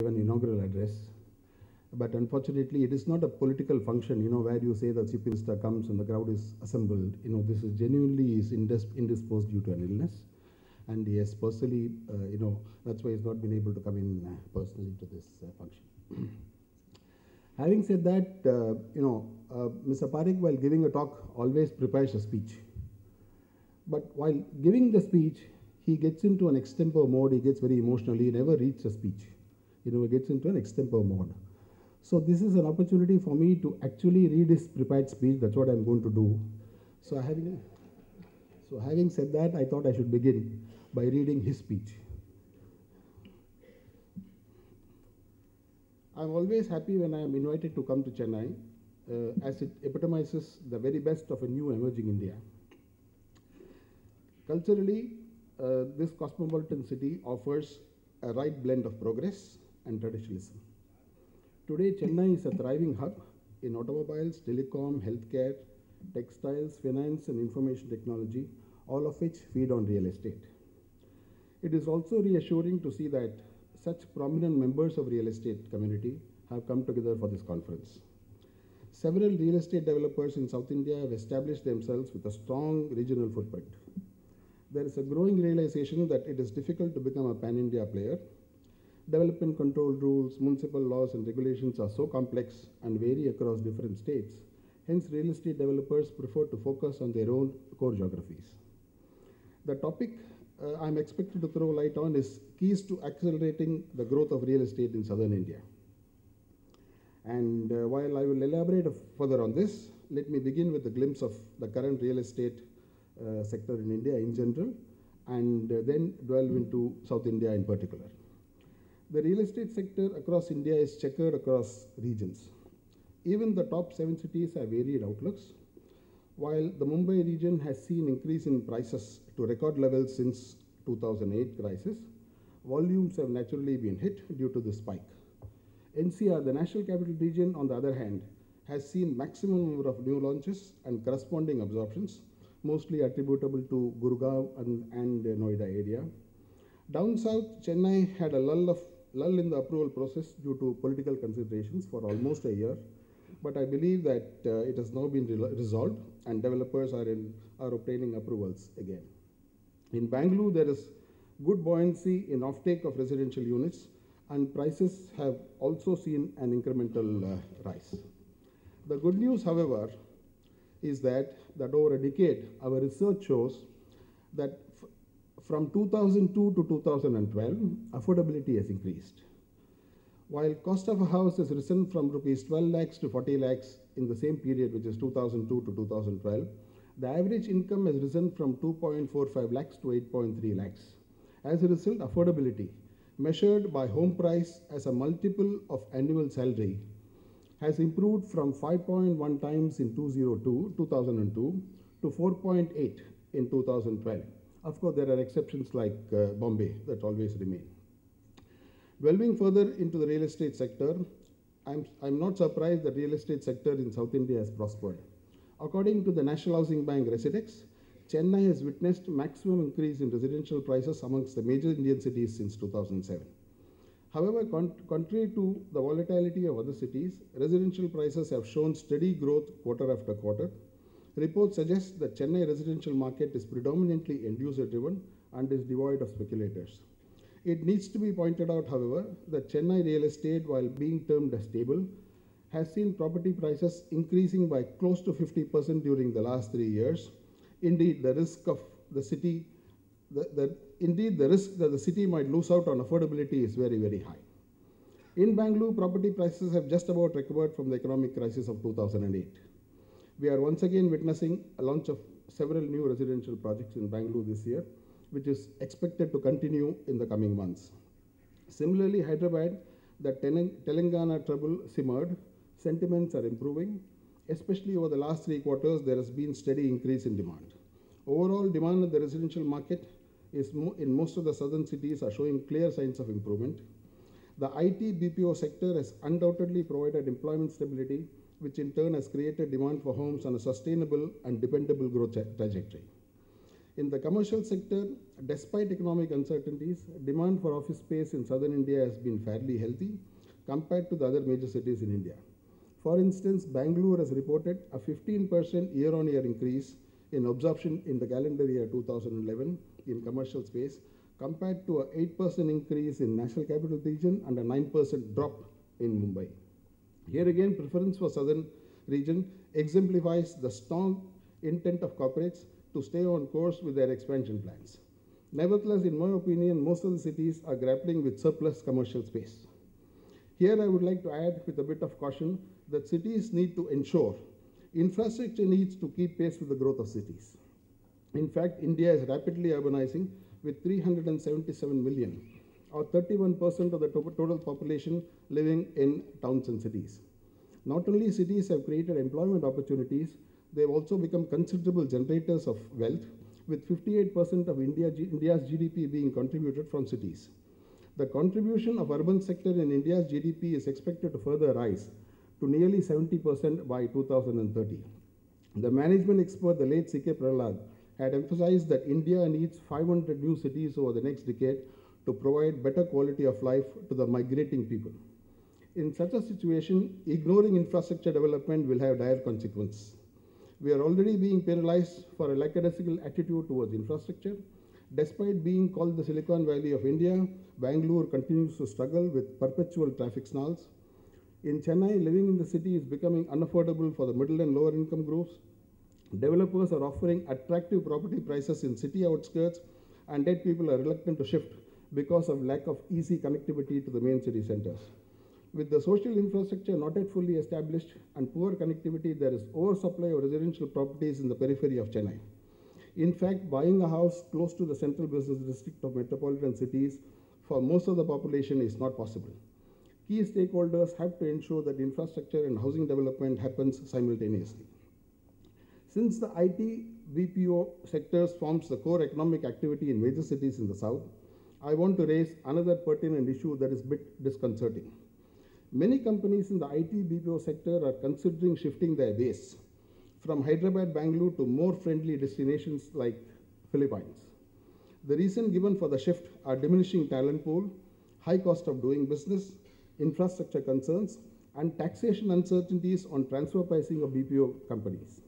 an inaugural address. But unfortunately, it is not a political function, where you say the chief minister comes and the crowd is assembled. This is genuinely indisposed due to an illness. And he has personally, that's why he's not been able to come in personally to this function. Having said that, Mr. Parekh, while giving a talk, always prepares a speech. But while giving the speech, he gets into an extempore mode. He gets very emotional. He never reads a speech. He gets into an extempore mode. So this is an opportunity for me to actually read his prepared speech. That's what I'm going to do. So having said that, I thought I should begin by reading his speech. I'm always happy when I am invited to come to Chennai, as it epitomizes the very best of a new emerging India. Culturally, this cosmopolitan city offers a right blend of progress and traditionalism. Today, Chennai is a thriving hub in automobiles, telecom, healthcare, textiles, finance, and information technology, all of which feed on real estate. It is also reassuring to see that such prominent members of real estate community have come together for this conference. Several real estate developers in South India have established themselves with a strong regional footprint. There is a growing realization that it is difficult to become a pan-India player. Development control rules, municipal laws and regulations are so complex and vary across different states. Hence, real estate developers prefer to focus on their own core geographies. The topic I'm expected to throw light on is keys to accelerating the growth of real estate in southern India. And while I will elaborate further on this, let me begin with a glimpse of the current real estate sector in India in general, and then delve into South India in particular. The real estate sector across India is checkered across regions. Even the top 7 cities have varied outlooks. While the Mumbai region has seen increase in prices to record levels since 2008 crisis, volumes have naturally been hit due to the spike. NCR, the National Capital Region, on the other hand, has seen maximum number of new launches and corresponding absorptions, mostly attributable to Gurgaon and Noida area. Down south, Chennai had a lull in the approval process due to political considerations for almost a year, but I believe that it has now been resolved and developers are obtaining approvals again. In Bangalore, there is good buoyancy in offtake of residential units, and prices have also seen an incremental rise. The good news, however, is that over a decade, our research shows that from 2002 to 2012, affordability has increased. While cost of a house has risen from rupees 12 lakhs to 40 lakhs in the same period, which is 2002 to 2012, the average income has risen from 2.45 lakhs to 8.3 lakhs. As a result, affordability, measured by home price as a multiple of annual salary, has improved from 5.1 times in 2002 to 4.8 in 2012. Of course, there are exceptions like Bombay that always remain. Delving further into the real estate sector, I'm not surprised that real estate sector in South India has prospered. According to the National Housing Bank Residex, Chennai has witnessed maximum increase in residential prices amongst the major Indian cities since 2007. However, contrary to the volatility of other cities, residential prices have shown steady growth quarter after quarter. Reports suggest that Chennai residential market is predominantly end-user driven and is devoid of speculators. It needs to be pointed out, however, that Chennai real estate, while being termed as stable, has seen property prices increasing by close to 50% during the last 3 years. Indeed, the risk of the city, the risk that the city might lose out on affordability is very, very high. In Bangalore, property prices have just about recovered from the economic crisis of 2008. We are once again witnessing a launch of several new residential projects in Bangalore this year, which is expected to continue in the coming months. Similarly, Hyderabad, the Telangana trouble simmered, sentiments are improving. Especially over the last 3 quarters, there has been steady increase in demand. Overall, demand in the residential market in most of the southern cities are showing clear signs of improvement. The IT BPO sector has undoubtedly provided employment stability, which in turn has created demand for homes on a sustainable and dependable growth trajectory. In the commercial sector, despite economic uncertainties, demand for office space in southern India has been fairly healthy compared to the other major cities in India. For instance, Bangalore has reported a 15% year-on-year increase in absorption in the calendar year 2011 in commercial space, compared to an 8% increase in National Capital Region and a 9% drop in Mumbai. Here again, preference for southern region exemplifies the strong intent of corporates to stay on course with their expansion plans. Nevertheless, in my opinion, most of the cities are grappling with surplus commercial space. Here I would like to add with a bit of caution that cities need to ensure infrastructure needs to keep pace with the growth of cities. In fact, India is rapidly urbanizing with 377 million, or 31% of the total population living in towns and cities. Not only cities have created employment opportunities, they have also become considerable generators of wealth, with 58% of India's GDP being contributed from cities. The contribution of urban sector in India's GDP is expected to further rise to nearly 70% by 2030. The management expert, the late C.K. Prahalad, had emphasized that India needs 500 new cities over the next decade to provide better quality of life to the migrating people. In such a situation, ignoring infrastructure development will have dire consequences. We are already being penalized for a lackadaisical attitude towards infrastructure. Despite being called the Silicon Valley of India, Bangalore continues to struggle with perpetual traffic snarls. In Chennai, living in the city is becoming unaffordable for the middle and lower income groups. Developers are offering attractive property prices in city outskirts, and yet people are reluctant to shift because of lack of easy connectivity to the main city centers. With the social infrastructure not yet fully established and poor connectivity, there is oversupply of residential properties in the periphery of Chennai. In fact, buying a house close to the central business district of metropolitan cities for most of the population is not possible. Key stakeholders have to ensure that infrastructure and housing development happens simultaneously. Since the IT BPO sectors forms the core economic activity in major cities in the south, I want to raise another pertinent issue that is a bit disconcerting. Many companies in the IT BPO sector are considering shifting their base from Hyderabad, Bangalore to more friendly destinations like Philippines. The reason given for the shift are diminishing talent pool, high cost of doing business, infrastructure concerns, and taxation uncertainties on transfer pricing of BPO companies.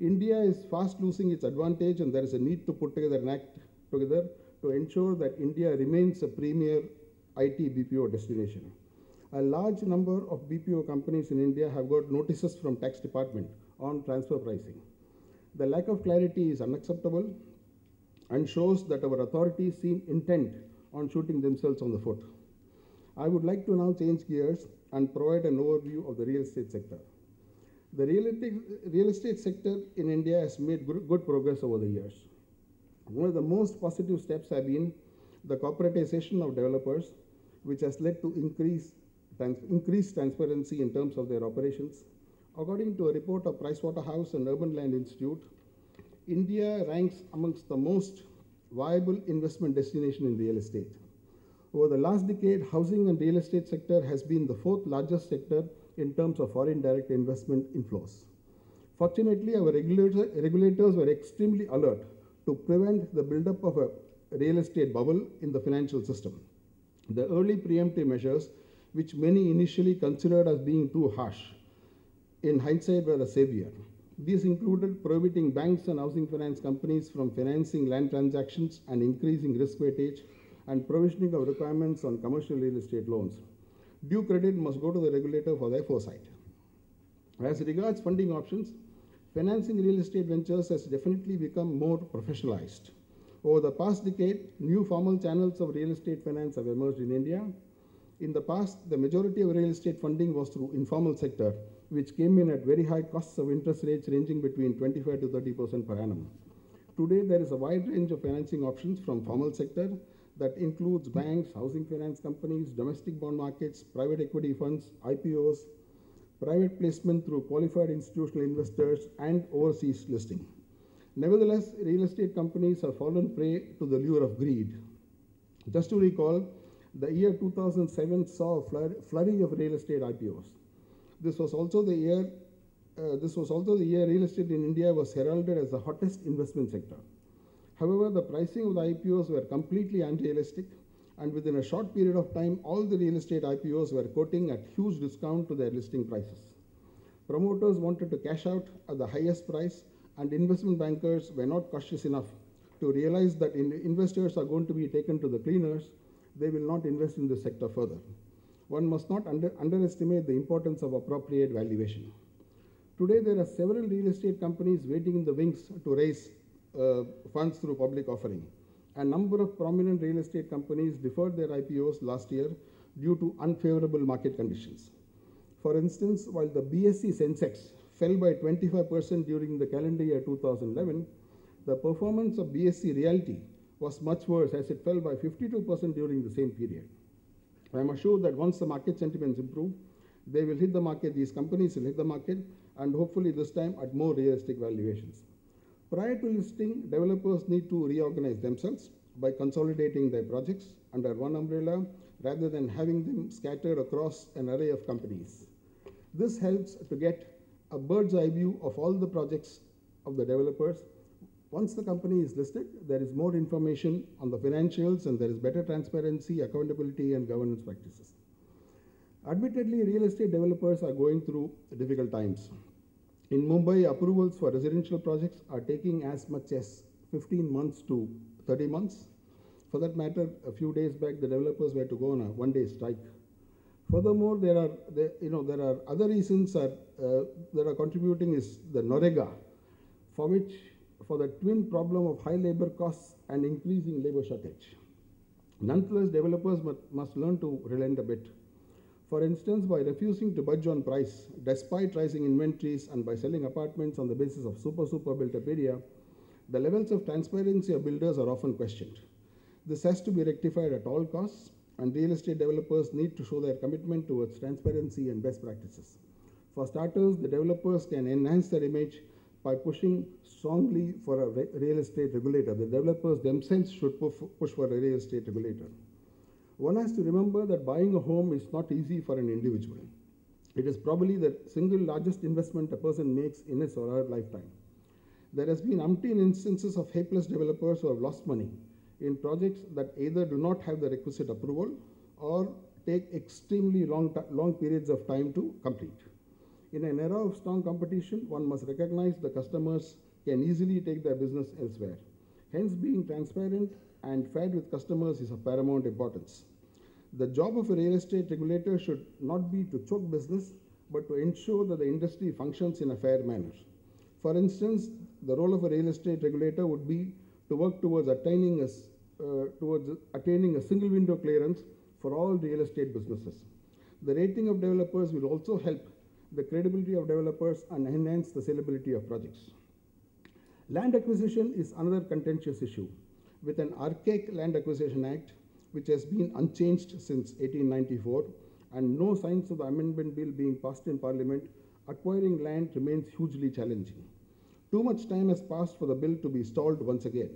India is fast losing its advantage, and there is a need to put together an act together to ensure that India remains a premier IT BPO destination. A large number of BPO companies in India have got notices from tax department on transfer pricing. The lack of clarity is unacceptable and shows that our authorities seem intent on shooting themselves on the foot. I would like to now change gears and provide an overview of the real estate sector. The real estate sector in India has made good progress over the years. One of the most positive steps have been the corporatization of developers, which has led to increased transparency in terms of their operations. According to a report of Pricewaterhouse and Urban Land Institute, India ranks amongst the most viable investment destination in real estate. Over the last decade, housing and real estate sector has been the fourth largest sector in terms of foreign direct investment inflows. Fortunately, our regulators were extremely alert to prevent the buildup of a real estate bubble in the financial system. The early preemptive measures, which many initially considered as being too harsh, in hindsight were a savior. These included prohibiting banks and housing finance companies from financing land transactions and increasing risk weightage, and provisioning of requirements on commercial real estate loans. Due credit must go to the regulator for their foresight. As regards funding options, financing real estate ventures has definitely become more professionalized. Over the past decade, new formal channels of real estate finance have emerged in India. In the past, the majority of real estate funding was through informal sector, which came in at very high costs of interest rates ranging between 25 to 30% per annum. Today, there is a wide range of financing options from formal sector that includes banks, housing finance companies, domestic bond markets, private equity funds, IPOs, private placement through qualified institutional investors, and overseas listing. Nevertheless, real estate companies have fallen prey to the lure of greed. Just to recall, the year 2007 saw a flurry of real estate IPOs. This was also the year real estate in India was heralded as the hottest investment sector. However, the pricing of the IPOs were completely unrealistic, and within a short period of time, all the real estate IPOs were quoting at huge discount to their listing prices. Promoters wanted to cash out at the highest price, and investment bankers were not cautious enough to realize that investors are going to be taken to the cleaners. They will not invest in this sector further. One must not underestimate the importance of appropriate valuation. Today, there are several real estate companies waiting in the wings to raise funds through public offering. A number of prominent real estate companies deferred their IPOs last year due to unfavorable market conditions. For instance, while the BSE Sensex fell by 25% during the calendar year 2011, the performance of BSE Realty was much worse, as it fell by 52% during the same period. I am assured that once the market sentiments improve, they will hit the market, these companies will hit the market, and hopefully this time at more realistic valuations. Prior to listing, developers need to reorganize themselves by consolidating their projects under one umbrella rather than having them scattered across an array of companies. This helps to get a bird's eye view of all the projects of the developers. Once the company is listed, there is more information on the financials, and there is better transparency, accountability, and governance practices. Admittedly, real estate developers are going through difficult times. In Mumbai, approvals for residential projects are taking as much as 15 months to 30 months. For that matter, a few days back, the developers were to go on a one-day strike. Furthermore, there are other reasons that are contributing is the NOREGA, for the twin problem of high labor costs and increasing labor shortage. Nonetheless, developers must learn to relent a bit. For instance, by refusing to budge on price, despite rising inventories, and by selling apartments on the basis of super built-up area, the levels of transparency of builders are often questioned. This has to be rectified at all costs, and real estate developers need to show their commitment towards transparency and best practices. For starters, the developers can enhance their image by pushing strongly for a real estate regulator. The developers themselves should push for a real estate regulator. One has to remember that buying a home is not easy for an individual. It is probably the single largest investment a person makes in his or her lifetime. There has been umpteen instances of helpless developers who have lost money in projects that either do not have the requisite approval or take extremely long periods of time to complete. In an era of strong competition, one must recognize the customers can easily take their business elsewhere. Hence, being transparent and fair with customers is of paramount importance. The job of a real estate regulator should not be to choke business, but to ensure that the industry functions in a fair manner. For instance, the role of a real estate regulator would be to work towards attaining a single window clearance for all real estate businesses. The rating of developers will also help the credibility of developers and enhance the sellability of projects. Land acquisition is another contentious issue. With an archaic Land Acquisition Act, which has been unchanged since 1894, and no signs of the amendment bill being passed in Parliament, acquiring land remains hugely challenging. Too much time has passed for the bill to be stalled once again.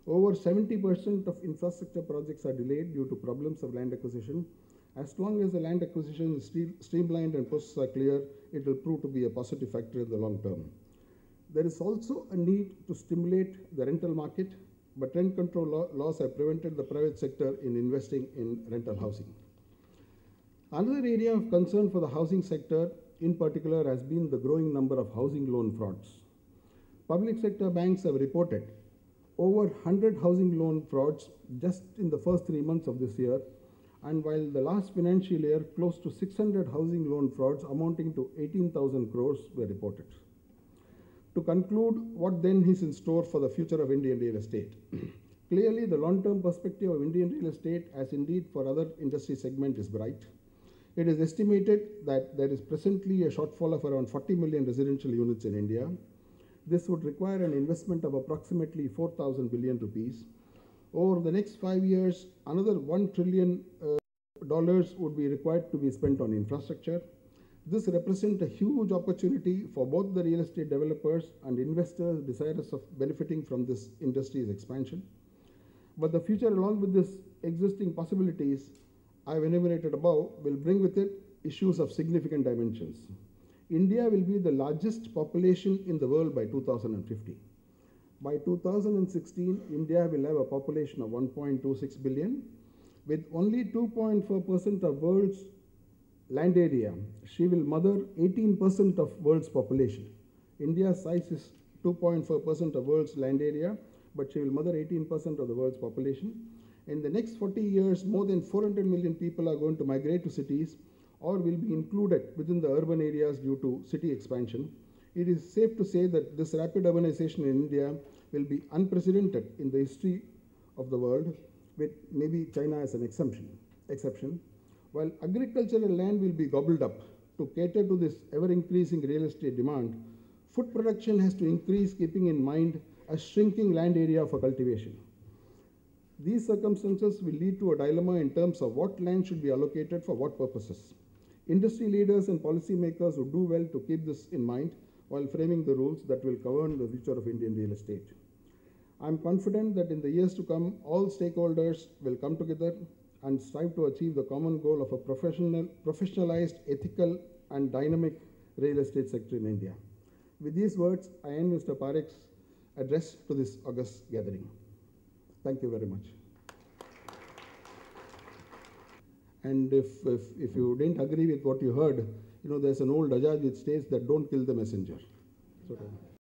Over 70% of infrastructure projects are delayed due to problems of land acquisition. As long as the land acquisition is streamlined and processes are clear, it will prove to be a positive factor in the long term. There is also a need to stimulate the rental market, but rent control laws have prevented the private sector in investing in rental housing. Another area of concern for the housing sector in particular has been the growing number of housing loan frauds. Public sector banks have reported over 100 housing loan frauds just in the first 3 months of this year, and while the last financial year, close to 600 housing loan frauds amounting to 18,000 crores were reported. To conclude, what then is in store for the future of Indian real estate? Clearly, the long-term perspective of Indian real estate, as indeed for other industry segments, is bright. It is estimated that there is presently a shortfall of around 40 million residential units in India. This would require an investment of approximately 4,000 billion rupees. Over the next 5 years, another $1 trillion would be required to be spent on infrastructure. This represents a huge opportunity for both the real estate developers and investors desirous of benefiting from this industry's expansion. But the future, along with these existing possibilities I have enumerated above, will bring with it issues of significant dimensions. India will be the largest population in the world by 2050. By 2016, India will have a population of 1.26 billion. With only 2.4% of world's land area, she will mother 18% of world's population. India's size is 2.4% of world's land area, but she will mother 18% of the world's population. In the next 40 years, more than 400 million people are going to migrate to cities or will be included within the urban areas due to city expansion. It is safe to say that this rapid urbanization in India will be unprecedented in the history of the world, with maybe China as an exception. While agricultural land will be gobbled up to cater to this ever-increasing real estate demand, food production has to increase, keeping in mind a shrinking land area for cultivation. These circumstances will lead to a dilemma in terms of what land should be allocated for what purposes. Industry leaders and policymakers would do well to keep this in mind while framing the rules that will govern the future of Indian real estate. I am confident that in the years to come, all stakeholders will come together and strive to achieve the common goal of a professionalized, ethical, and dynamic real estate sector in India. With these words, I end Mr. Parekh's address to this august gathering. Thank you very much. And if you didn't agree with what you heard, there's an old adage which states that don't kill the messenger. So,